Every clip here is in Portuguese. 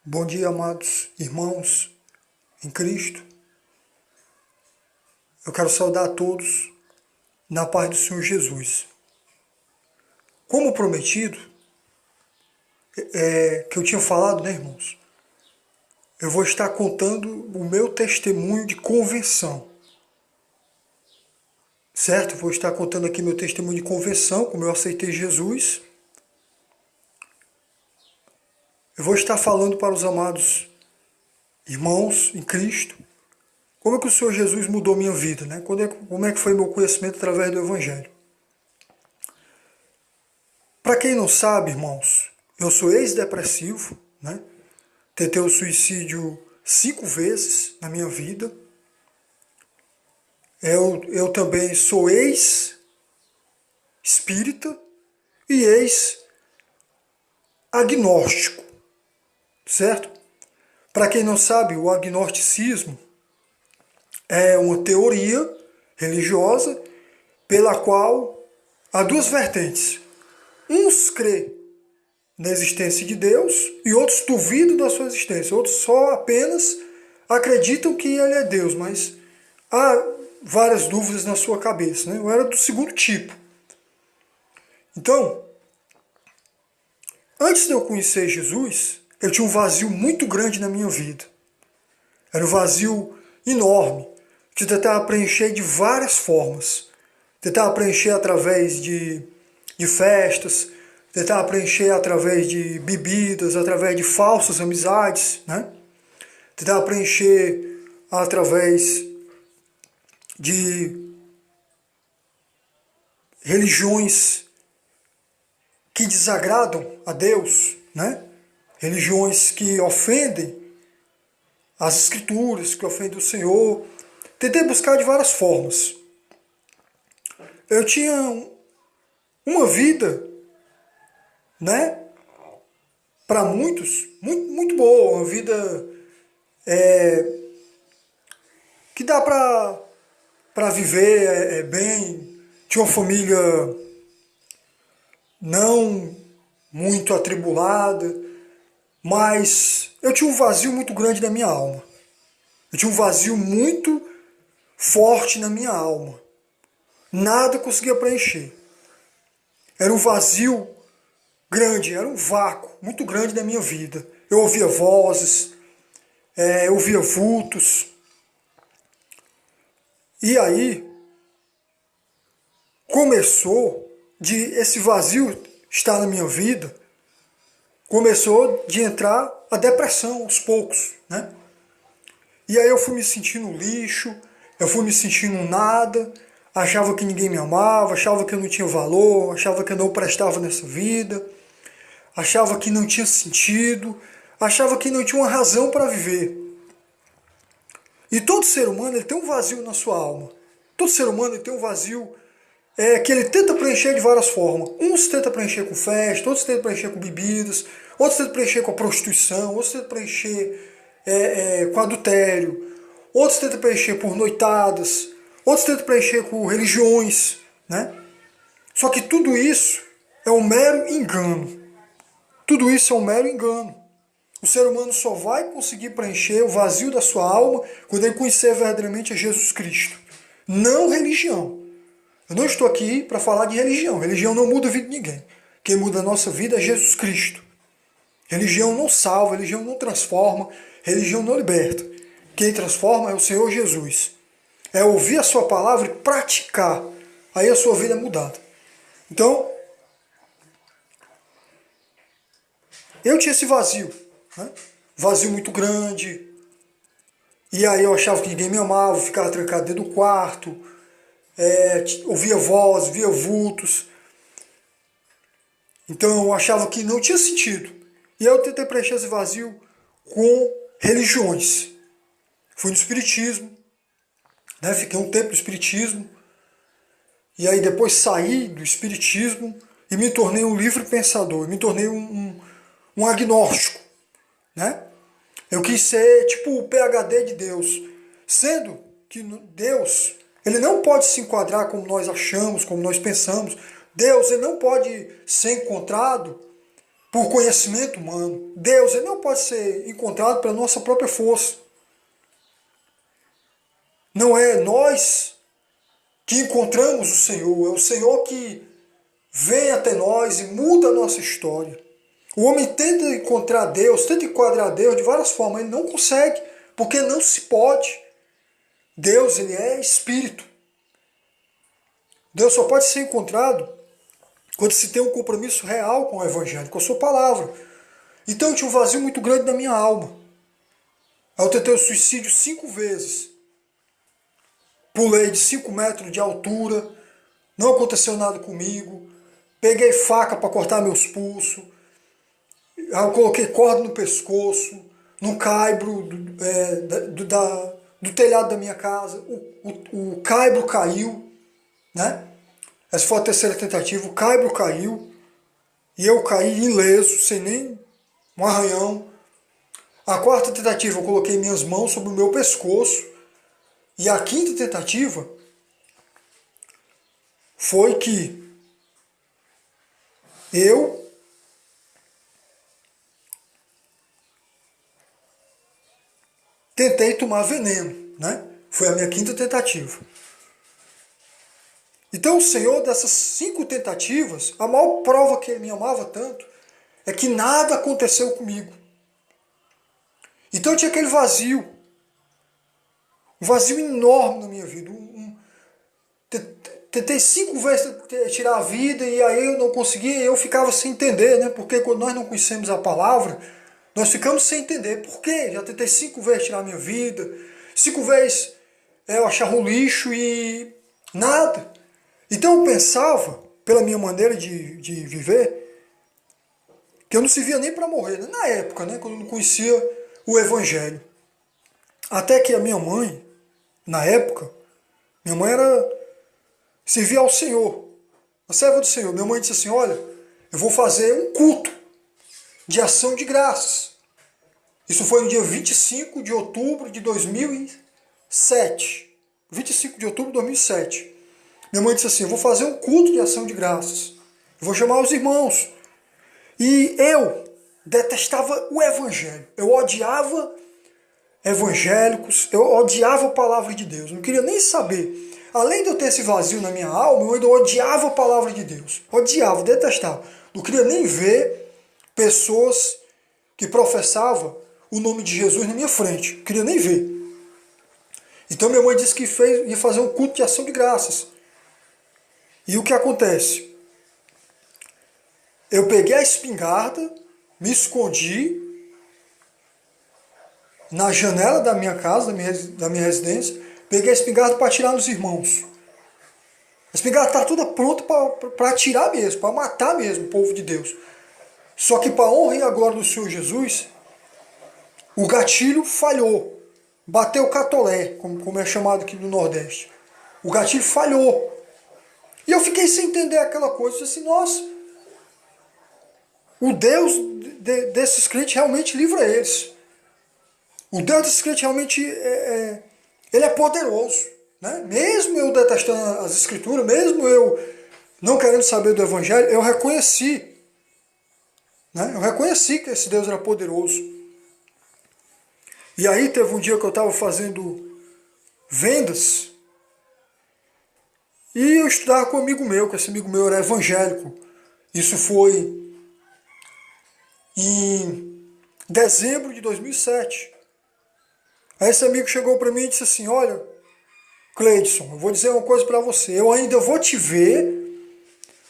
Bom dia, amados irmãos em Cristo. Eu quero saudar a todos na paz do Senhor Jesus. Como prometido, que eu tinha falado, né, irmãos? Eu vou estar contando o meu testemunho de conversão. Certo? Vou estar contando aqui meu testemunho de conversão, como eu aceitei Jesus. Eu vou estar falando para os amados irmãos em Cristo como é que o Senhor Jesus mudou minha vida, né? Como é que foi meu conhecimento através do Evangelho. Para quem não sabe, irmãos, eu sou ex-depressivo, né? Tentei o suicídio 5 vezes na minha vida. Eu também sou ex-espírita e ex-agnóstico, certo? Para quem não sabe, o agnosticismo é uma teoria religiosa pela qual há duas vertentes. Uns crê na existência de Deus e outros duvidam da sua existência. Outros só apenas acreditam que ele é Deus, mas há várias dúvidas na sua cabeça, né? Eu era do segundo tipo. Então, antes de eu conhecer Jesus, eu tinha um vazio muito grande na minha vida. Era um vazio enorme, que eu tentava preencher de várias formas. Tentava preencher através de festas, tentava preencher através de bebidas, através de falsas amizades, né? Tentava preencher através de religiões que desagradam a Deus, né? Religiões que ofendem as Escrituras, que ofendem o Senhor. Tentei buscar de várias formas. Eu tinha uma vida, né? Para muitos, muito boa, uma vida que dá para viver bem. Tinha uma família não muito atribulada, mas eu tinha um vazio muito grande na minha alma. Eu tinha um vazio muito forte na minha alma. Nada conseguia preencher. Era um vazio grande, era um vácuo muito grande na minha vida. Eu ouvia vozes, eu ouvia vultos. E aí começou de esse vazio estar na minha vida, começou de entrar a depressão aos poucos, né? E aí eu fui me sentindo lixo, eu fui me sentindo nada, achava que ninguém me amava, achava que eu não tinha valor, achava que eu não prestava nessa vida, achava que não tinha sentido, achava que não tinha uma razão para viver. E todo ser humano ele tem um vazio na sua alma. Todo ser humano ele tem um vazio que ele tenta preencher de várias formas. Uns tentam preencher com festa, outros tentam preencher com bebidas, outros tentam preencher com a prostituição, outros tentam preencher com adultério, outros tentam preencher por noitadas, outros tentam preencher com religiões, né? Só que tudo isso é um mero engano. Tudo isso é um mero engano. O ser humano só vai conseguir preencher o vazio da sua alma quando ele conhecer verdadeiramente a Jesus Cristo. Não religião. Eu não estou aqui para falar de religião. Religião não muda a vida de ninguém. Quem muda a nossa vida é Jesus Cristo. Religião não salva, religião não transforma, religião não liberta. Quem transforma é o Senhor Jesus. É ouvir a sua palavra e praticar. Aí a sua vida é mudada. Então, eu tinha esse vazio. Né? Vazio muito grande. E aí eu achava que ninguém me amava, ficava trancado dentro do quarto. Ouvia voz, via vultos. Então eu achava que não tinha sentido. E aí eu tentei preencher esse vazio com religiões. Fui no espiritismo, né? Fiquei um tempo no espiritismo. E aí depois saí do espiritismo e me tornei um livre pensador. Me tornei um agnóstico. Né? Eu quis ser tipo o PhD de Deus. Sendo que Deus... ele não pode se enquadrar como nós achamos, como nós pensamos. Deus ele não pode ser encontrado por conhecimento humano. Deus, ele não pode ser encontrado pela nossa própria força. Não é nós que encontramos o Senhor, é o Senhor que vem até nós e muda a nossa história. O homem tenta encontrar Deus, tenta enquadrar Deus de várias formas, ele não consegue, porque não se pode. Deus, ele é espírito. Deus só pode ser encontrado quando se tem um compromisso real com o Evangelho, com a sua palavra. Então eu tinha um vazio muito grande na minha alma. Eu tentei o suicídio 5 vezes. Pulei de 5 metros de altura, não aconteceu nada comigo. Peguei faca para cortar meus pulsos. Eu coloquei corda no pescoço, no caibro do telhado da minha casa. O caibro caiu, né? Essa foi a terceira tentativa. O caibro caiu e eu caí ileso, sem nem um arranhão. A quarta tentativa, eu coloquei minhas mãos sobre o meu pescoço. E a quinta tentativa foi que eu tentei tomar veneno, né? Foi a minha quinta tentativa. Então o Senhor, dessas 5 tentativas, a maior prova que Ele me amava tanto é que nada aconteceu comigo. Então eu tinha aquele vazio, um vazio enorme na minha vida. Tentei 5 vezes tirar a vida e aí eu não conseguia e eu ficava sem entender, né? Porque quando nós não conhecemos a palavra, nós ficamos sem entender. Por quê? Já tentei 5 vezes tirar a minha vida, 5 vezes eu achava um lixo e nada. Então eu pensava, pela minha maneira de viver, que eu não servia nem para morrer, né? Na época, né? Quando eu não conhecia o Evangelho. Até que a minha mãe, na época, minha mãe servia ao Senhor, a serva do Senhor. Minha mãe disse assim, olha, eu vou fazer um culto de ação de graças. Isso foi no dia 25 de outubro de 2007. 25 de outubro de 2007. Minha mãe disse assim, eu vou fazer um culto de ação de graças. Eu vou chamar os irmãos. E eu detestava o Evangelho. Eu odiava evangélicos, eu odiava a palavra de Deus. Não queria nem saber. Além de eu ter esse vazio na minha alma, eu ainda odiava a palavra de Deus. Odiava, detestava. Não queria nem ver pessoas que professavam o nome de Jesus na minha frente. Não queria nem ver. Então minha mãe disse que ia fazer um culto de ação de graças. E o que acontece? Eu peguei a espingarda, me escondi na janela da minha casa, da minha residência, peguei a espingarda para atirar nos irmãos. A espingarda estava toda pronta para atirar mesmo, para matar mesmo o povo de Deus. Só que para a honra e a glória do Senhor Jesus, o gatilho falhou. Bateu catolé, como é chamado aqui no Nordeste. O gatilho falhou. E eu fiquei sem entender aquela coisa. Eu disse assim, nossa, o Deus desses crentes realmente livra eles. O Deus desses crentes realmente ele é poderoso. Né? Mesmo eu detestando as Escrituras, mesmo eu não querendo saber do Evangelho, eu reconheci. Né? Eu reconheci que esse Deus era poderoso. E aí teve um dia que eu estava fazendo vendas e eu estudava com um amigo meu, que esse amigo meu era evangélico. Isso foi em dezembro de 2007. Aí esse amigo chegou para mim e disse assim, olha, Cleidson, eu vou dizer uma coisa para você, eu ainda vou te ver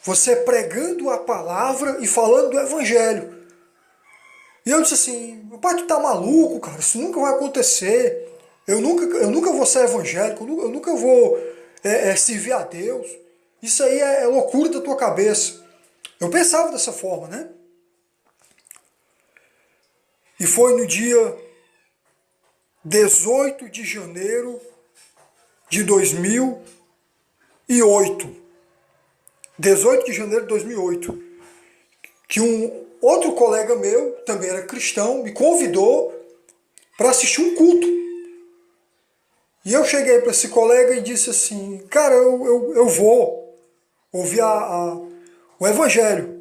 você pregando a palavra e falando do Evangelho. E eu disse assim, pai, tu tá maluco, cara, isso nunca vai acontecer. Eu nunca vou ser evangélico, eu nunca vou servir a Deus. Isso aí é loucura da tua cabeça. Eu pensava dessa forma, né? E foi no dia 18 de janeiro de 2008. 18 de janeiro de 2008. Que um outro colega meu, também era cristão, me convidou para assistir um culto. E eu cheguei para esse colega e disse assim, cara, eu vou ouvir o Evangelho.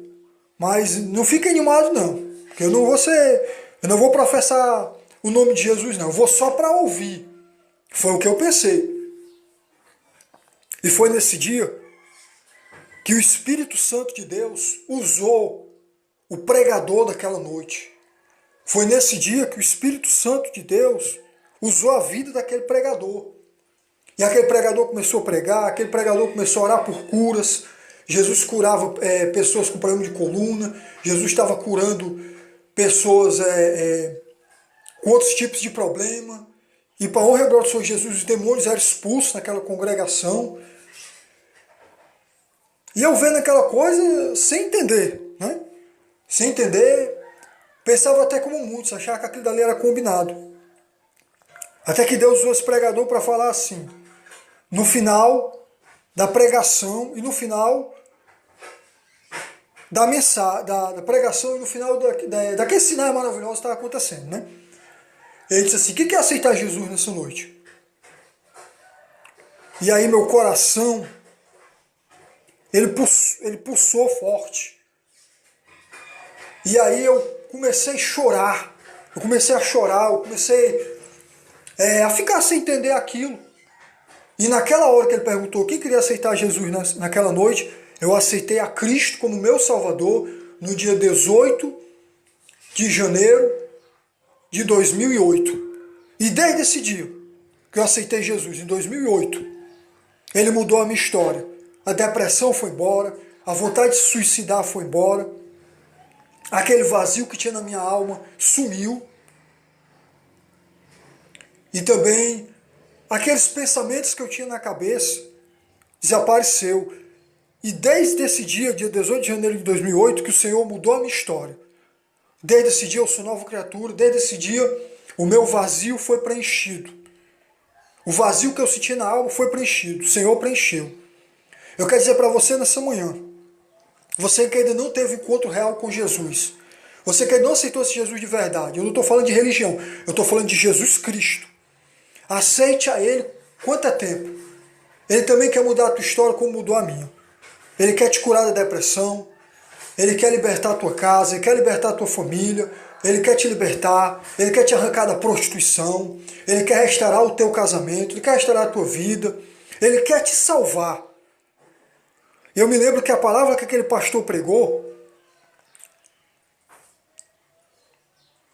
Mas não fique animado não, porque eu não vou professar o nome de Jesus não, eu vou só para ouvir. Foi o que eu pensei. E foi nesse dia que o Espírito Santo de Deus usou o pregador daquela noite. Foi nesse dia que o Espírito Santo de Deus usou a vida daquele pregador. E aquele pregador começou a pregar, aquele pregador começou a orar por curas. Jesus curava pessoas com problema de coluna, Jesus estava curando pessoas com outros tipos de problema. E para a honra e glória do Senhor Jesus, os demônios eram expulsos naquela congregação. E eu vendo aquela coisa sem entender, né? Sem entender, pensava até como muitos, achava que aquilo dali era combinado. Até que Deus usou esse pregador para falar assim, no final da pregação e no final da mensagem, da pregação e no final daquele sinal maravilhoso que estava acontecendo, né? Ele disse assim, o que é aceitar Jesus nessa noite? E aí meu coração, ele pulsou forte. E aí eu comecei a chorar, eu comecei a ficar sem entender aquilo. E naquela hora que ele perguntou quem queria aceitar Jesus naquela noite, eu aceitei a Cristo como meu Salvador no dia 18 de janeiro de 2008. E desde esse dia que eu aceitei Jesus, em 2008, ele mudou a minha história. A depressão foi embora, a vontade de se suicidar foi embora, aquele vazio que tinha na minha alma sumiu. E também aqueles pensamentos que eu tinha na cabeça desapareceu. E desde esse dia 18 de janeiro de 2008, que o Senhor mudou a minha história. Desde esse dia eu sou nova criatura, desde esse dia o meu vazio foi preenchido. O vazio que eu senti na alma foi preenchido, o Senhor preencheu. Eu quero dizer para você nessa manhã, você que ainda não teve encontro real com Jesus, você que ainda não aceitou esse Jesus de verdade, eu não estou falando de religião, eu estou falando de Jesus Cristo. Aceite a Ele quanto é tempo. Ele também quer mudar a tua história como mudou a minha. Ele quer te curar da depressão, Ele quer libertar a tua casa, Ele quer libertar a tua família, Ele quer te libertar, Ele quer te arrancar da prostituição, Ele quer restaurar o teu casamento, Ele quer restaurar a tua vida, Ele quer te salvar. Eu me lembro que a palavra que aquele pastor pregou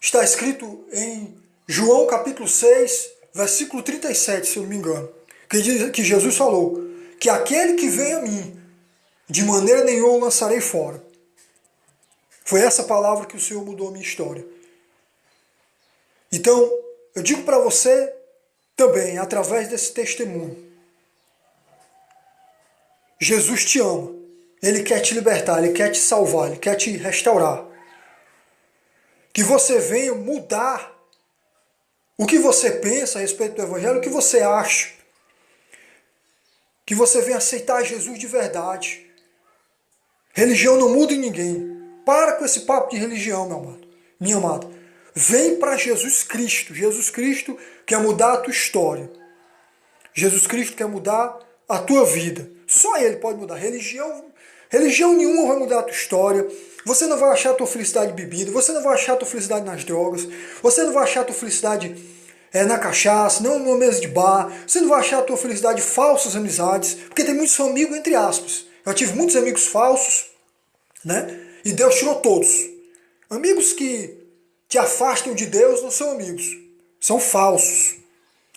está escrito em João capítulo 6, versículo 37, se eu não me engano, que diz que Jesus falou que aquele que vem a mim, de maneira nenhuma o lançarei fora. Foi essa palavra que o Senhor mudou a minha história. Então, eu digo para você também, através desse testemunho, Jesus te ama, Ele quer te libertar, Ele quer te salvar, Ele quer te restaurar. Que você venha mudar o que você pensa a respeito do Evangelho, o que você acha. Que você venha aceitar Jesus de verdade. Religião não muda em ninguém. Para com esse papo de religião, meu amado, minha amada. Vem para Jesus Cristo. Jesus Cristo quer mudar a tua história. Jesus Cristo quer mudar a tua vida. Só Ele pode mudar. Religião nenhuma vai mudar a tua história. Você não vai achar a tua felicidade em bebida. Você não vai achar a tua felicidade nas drogas. Você não vai achar a tua felicidade na cachaça, não numa mesa de bar. Você não vai achar a tua felicidade em falsas amizades. Porque tem muitos amigos, entre aspas. Eu tive muitos amigos falsos, né? E Deus tirou todos. Amigos que te afastam de Deus não são amigos. São falsos.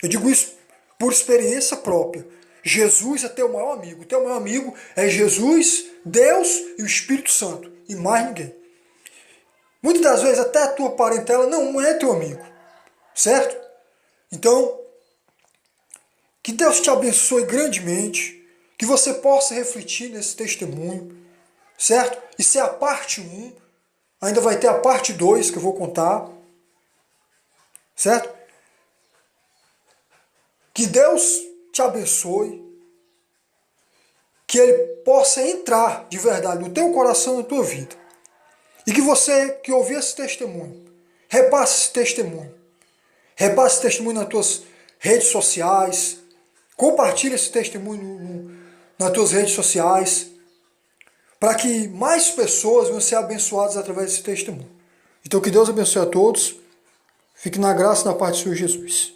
Eu digo isso por experiência própria. Jesus é teu maior amigo. Teu maior amigo é Jesus, Deus e o Espírito Santo. E mais ninguém. Muitas das vezes até a tua parentela não é teu amigo. Certo? Então, que Deus te abençoe grandemente. Que você possa refletir nesse testemunho. Certo? Isso é a parte 1. Ainda vai ter a parte 2 que eu vou contar. Certo? Que Deus te abençoe, que Ele possa entrar de verdade no teu coração, na tua vida. E que você que ouvir esse testemunho, repasse esse testemunho. Repasse esse testemunho nas tuas redes sociais. Compartilhe esse testemunho nas tuas redes sociais. para que mais pessoas venham ser abençoadas através desse testemunho. Então que Deus abençoe a todos. Fique na graça e na paz do Senhor Jesus.